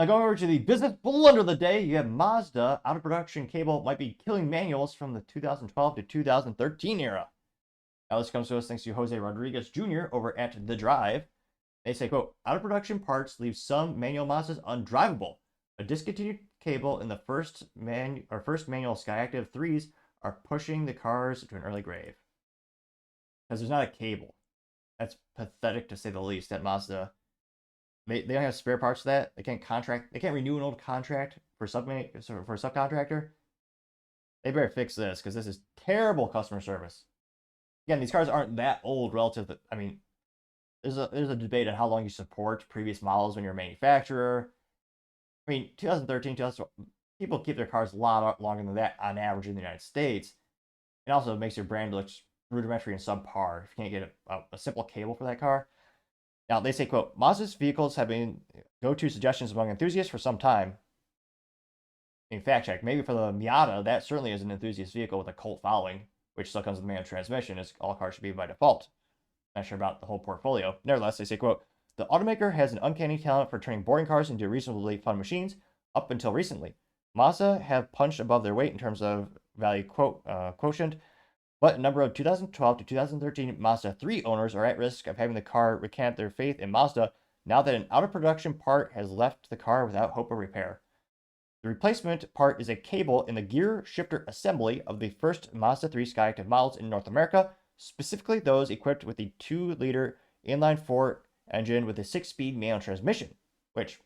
Going over to the business blunder of the day, you have Mazda out of production cable might be killing manuals from the 2012 to 2013 era. Now this comes to us thanks to Jose Rodriguez Jr. over at The Drive. They say, quote, out of production parts leave some manual Mazdas undrivable. A discontinued cable in the first manual Skyactiv 3s are pushing the cars to an early grave. Because there's not a cable. That's pathetic to say the least that Mazda. They don't have spare parts for that. They can't renew an old contract for a subcontractor. They better fix this because this is terrible customer service. Again, these cars aren't that old relative to, I mean, there's a debate on how long you support previous models when you're a manufacturer. I mean, 2013, 2012, people keep their cars a lot longer than that on average in the United States. It also makes your brand look rudimentary and subpar if you can't get a simple cable for that car. Now, they say, quote, Mazda's vehicles have been go-to suggestions among enthusiasts for some time. In fact check, maybe for the Miata, that certainly is an enthusiast vehicle with a cult following, which still comes with manual transmission, as all cars should be by default. Not sure about the whole portfolio. Nevertheless, they say, quote, the automaker has an uncanny talent for turning boring cars into reasonably fun machines up until recently. Mazda have punched above their weight in terms of value quotient, but a number of 2012 to 2013 Mazda 3 owners are at risk of having the car recant their faith in Mazda now that an out-of-production part has left the car without hope of repair. The replacement part is a cable in the gear shifter assembly of the first Mazda 3 Skyactiv models in North America, specifically those equipped with the 2-liter inline-4 engine with a 6-speed manual transmission, which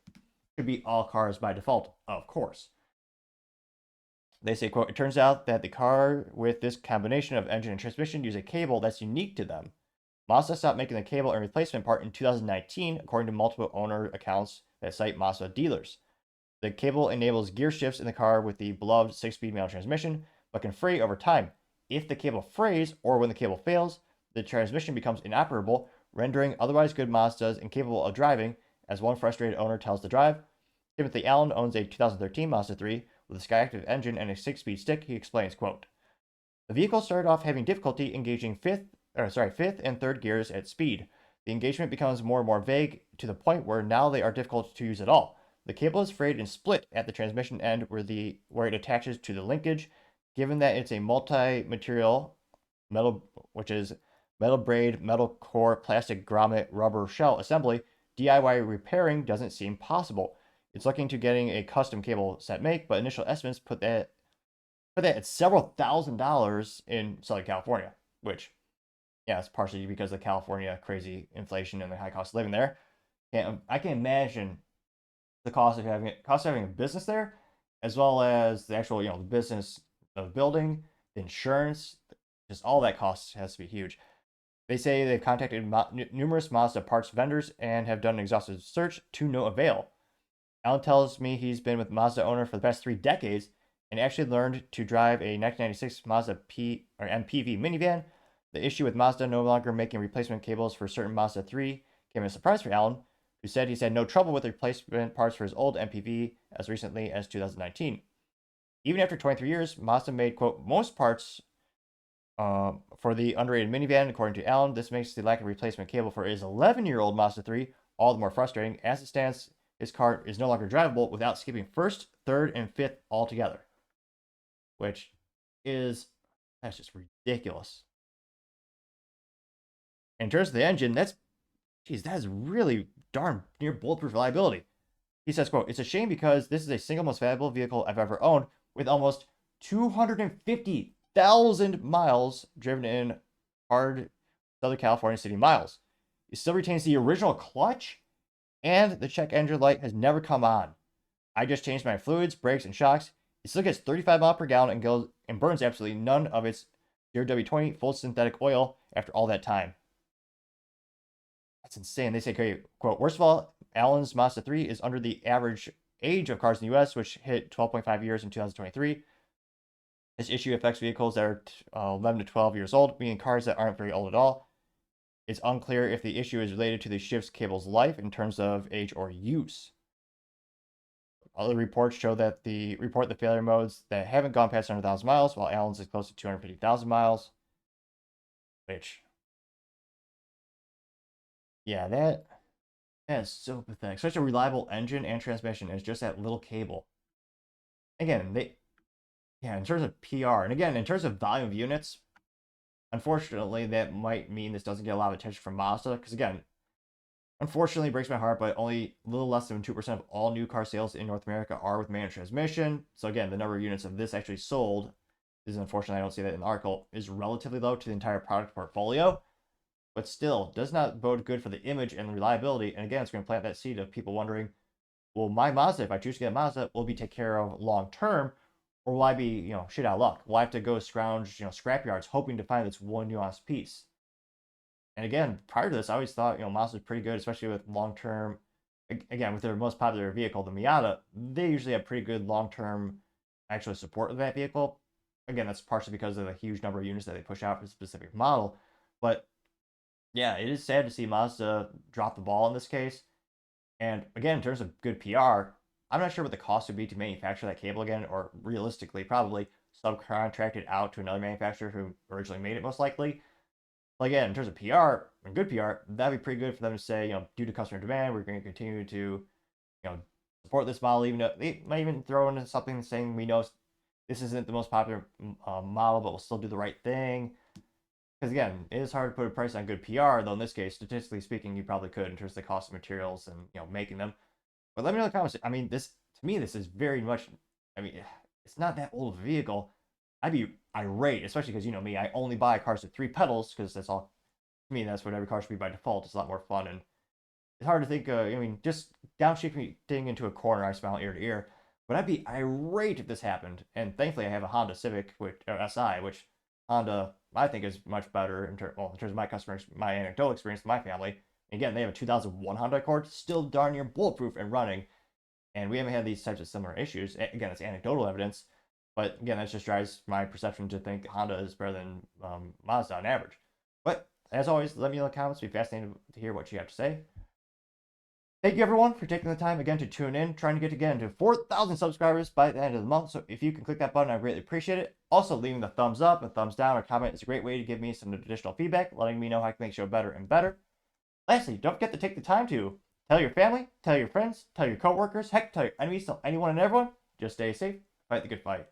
should be all cars by default, of course. They say, quote, it turns out that the car with this combination of engine and transmission use a cable that's unique to them. Mazda stopped making the cable and replacement part in 2019, according to multiple owner accounts that cite Mazda dealers. The cable enables gear shifts in the car with the beloved 6-speed manual transmission, but can fray over time. If the cable frays, or when the cable fails, the transmission becomes inoperable, rendering otherwise good Mazdas incapable of driving, as one frustrated owner tells The Drive. Timothy Allen owns a 2013 Mazda 3 with a Skyactiv engine and a 6-speed stick. He explains, quote, the vehicle started off having difficulty engaging fifth and third gears at speed. The engagement becomes more and more vague to the point where now they are difficult to use at all. The cable is frayed and split at the transmission end where it attaches to the linkage. Given that it's a multi-material metal, which is metal braid, metal core, plastic grommet, rubber shell assembly, DIY repairing doesn't seem possible. It's looking to getting a custom cable set make, but initial estimates put that at several $1,000s in Southern California, which, yeah, it's partially because of California crazy inflation and the high cost of living there. I can imagine the cost of having a business there, as well as the actual, the business of building, the insurance, just all that cost has to be huge. They say they've contacted numerous Mazda parts vendors and have done an exhaustive search to no avail. Alan tells me he's been with Mazda owner for the past 3 decades and actually learned to drive a 1996 Mazda MPV minivan. The issue with Mazda no longer making replacement cables for certain Mazda 3 came as a surprise for Alan, who said he's had no trouble with replacement parts for his old MPV as recently as 2019. Even after 23 years, Mazda made, quote, most parts for the underrated minivan. According to Alan, this makes the lack of replacement cable for his 11-year-old Mazda 3 all the more frustrating. As it stands, his car is no longer drivable without skipping first, third, and fifth altogether, which that's just ridiculous. In terms of the engine, that is really darn near bulletproof reliability. He says, quote, it's a shame because this is a single most valuable vehicle I've ever owned with almost 250,000 miles driven in hard Southern California city miles. It still retains the original clutch, and the check engine light has never come on. I just changed my fluids, brakes, and shocks. It still gets 35 miles per gallon and burns absolutely none of its 0W20 full synthetic oil after all that time. That's insane. They say, okay, quote, worst of all, Allen's Mazda 3 is under the average age of cars in the US, which hit 12.5 years in 2023. This issue affects vehicles that are 11 to 12 years old, meaning cars that aren't very old at all. It's unclear if the issue is related to the shift cable's life in terms of age or use. Other reports show that the failure modes that haven't gone past 100,000 miles, while Allen's is close to 250,000 miles. Which, yeah, That is so pathetic. Such a reliable engine and transmission is just that little cable. Again, yeah, in terms of PR, and again, in terms of volume of units, unfortunately, that might mean this doesn't get a lot of attention from Mazda, because again, unfortunately, it breaks my heart, but only a little less than 2% of all new car sales in North America are with manual transmission. So again, the number of units of this actually sold is, unfortunately, I don't see that in the article, is relatively low to the entire product portfolio, but still does not bode good for the image and the reliability. And again, it's going to plant that seed of people wondering, well, my Mazda, if I choose to get a Mazda, will be taken care of long term, or will I be, shit out of luck? Will I have to go scrounge, scrap yards hoping to find this one nuanced piece? And again, prior to this, I always thought, Mazda was pretty good, especially with long term. Again, with their most popular vehicle, the Miata, they usually have pretty good long term actual support of that vehicle. Again, that's partially because of the huge number of units that they push out for a specific model. But yeah, it is sad to see Mazda drop the ball in this case. And again, in terms of good PR, I'm not sure what the cost would be to manufacture that cable again, or realistically, probably subcontracted out to another manufacturer who originally made it, most likely. Well, again, in terms of PR and good PR, that'd be pretty good for them to say, due to customer demand, we're going to continue to, support this model, even though they might even throw in something saying we know this isn't the most popular model, but we'll still do the right thing. Because again, it is hard to put a price on good PR, though in this case, statistically speaking, you probably could in terms of the cost of materials and making them. But let me know in the comments. I mean, this to me, this is very much. I mean, it's not that old of a vehicle. I'd be irate, especially because me, I only buy cars with 3 pedals because that's all. To me, that's what every car should be by default. It's a lot more fun, and it's hard to think. I mean, just downshifting into a corner, I smile ear to ear. But I'd be irate if this happened. And thankfully, I have a Honda Civic, which SI, which Honda I think is much better in terms of my customers, my anecdotal experience, my family. Again, they have a 2001 Honda Accord, still darn near bulletproof and running, and we haven't had these types of similar issues. Again, it's anecdotal evidence, but again, that just drives my perception to think Honda is better than Mazda on average. But as always, let me know in the comments. It'd be fascinating to hear what you have to say. Thank you everyone for taking the time again to tune in. Trying to get into 4,000 subscribers by the end of the month. So if you can click that button, I greatly appreciate it. Also, leaving the thumbs up, a thumbs down, or comment is a great way to give me some additional feedback, letting me know how I can make the show better and better. Lastly, don't forget to take the time to tell your family, tell your friends, tell your coworkers, heck, tell your enemies, tell anyone and everyone. Just stay safe, fight the good fight.